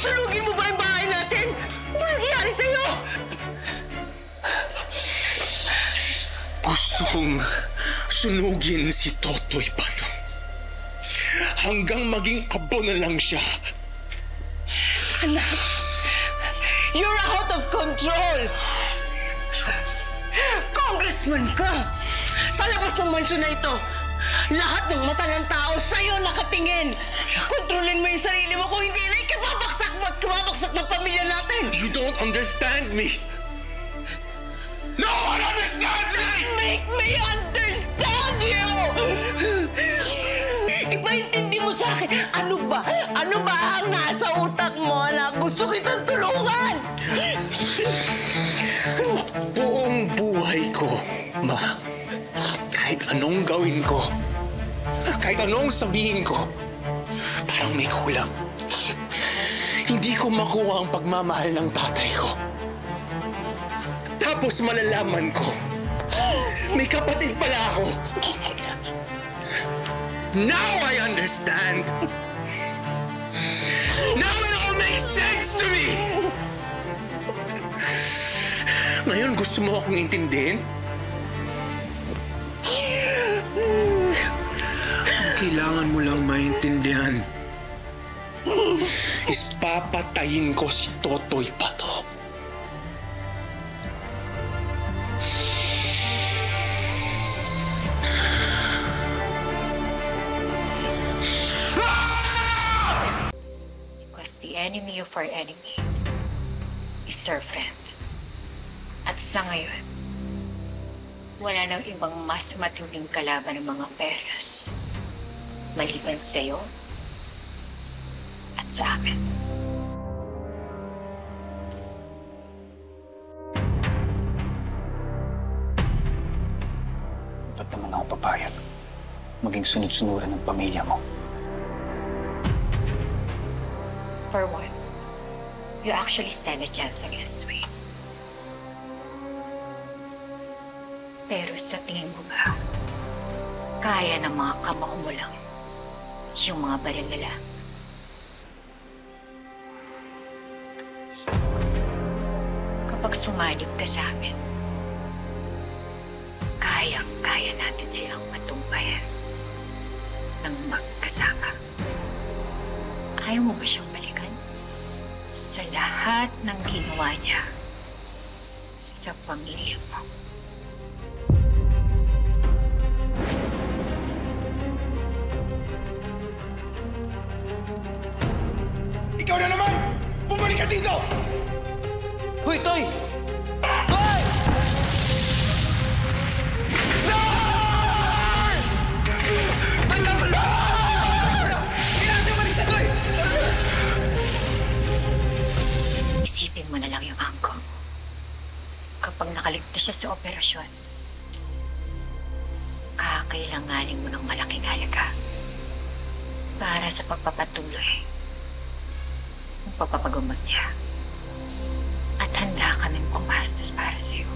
Susunugin mo ba yung bahay natin? Ano nangyayari sa'yo? Gusto kong sunugin si Totoy Pato. Hanggang maging abo na lang siya. Anak, you're out of control! Congressman ka! Sa labas ng mansyon na ito, lahat ng mata ng tao sa'yo nakatingin. Kontrolin mo yung sarili mo, kung hindi na ikababaksak mo at kababaksak ng pamilya natin. You don't understand me. No one understands me! Make me understand you! Ipaintindi mo sa akin, ano ba ang nasa utak mo, anak? Gusto kitang tulungan! Buong buhay ko, Ma. Kahit anong gawin ko, kahit anong sabihin ko, parang may kulang. Hindi ko makuha ang pagmamahal ng tatay ko. Tapos malalaman ko, may kapatid pala ako. Now I understand. Now it all makes sense to me. Ngayon gusto mo akong intindihin? Ang kailangan mo lang maintindihan is papatayin ko si Totoy Pato. Because the enemy of our enemy is our friend. At sa ngayon, wala nang ibang mas matinding kalaban ng mga Perez maliban sa'yo at sa amin. Ba't naman ako papayag maging sunod-sunuran ng pamilya mo? For one, you actually stand a chance against Wayne. Pero sa tingin mo ba, kaya ng mga kamao mo lang yung mga baril nila? Kapag sumanib ka sa amin, kayang-kaya natin silang matumpayan ng magkasama. Ayaw mo ba siyang balikan? Sa lahat ng ginawa niya sa pamilya mo. Ikaw na naman! Bumalik ka dito! Hoy, Toy! Hoy! Isipin mo na lang yung angko. Kapag nakaligtas siya sa operasyon, kakailanganin mo ng malaking halaga para sa pagpapatuloy ng pagpapagamot niya. At handa kaming kumastos para sa'yo.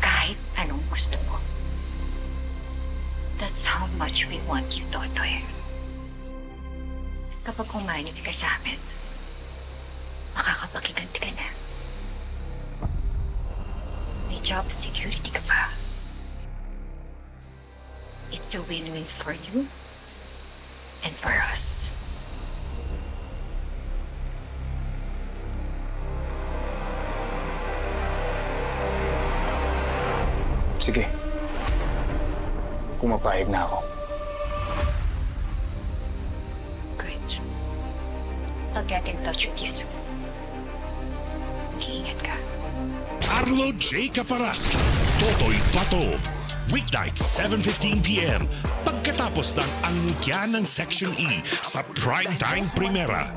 Kahit anong gusto mo. That's how much we want you, Totoy. At kapag umanib ka sa amin, makakapakiganti ka na. May job security ka pa. It's a win-win for you and for us. Sige. Pumapayag na ako. Good. I'll get in touch with you soon. Mag-iingat ka. Arlo J. Caparas, Totoy Pato. Weeknight, 7:15 p.m. Pagkatapos ng angkya ng Section E sa Primetime Primera.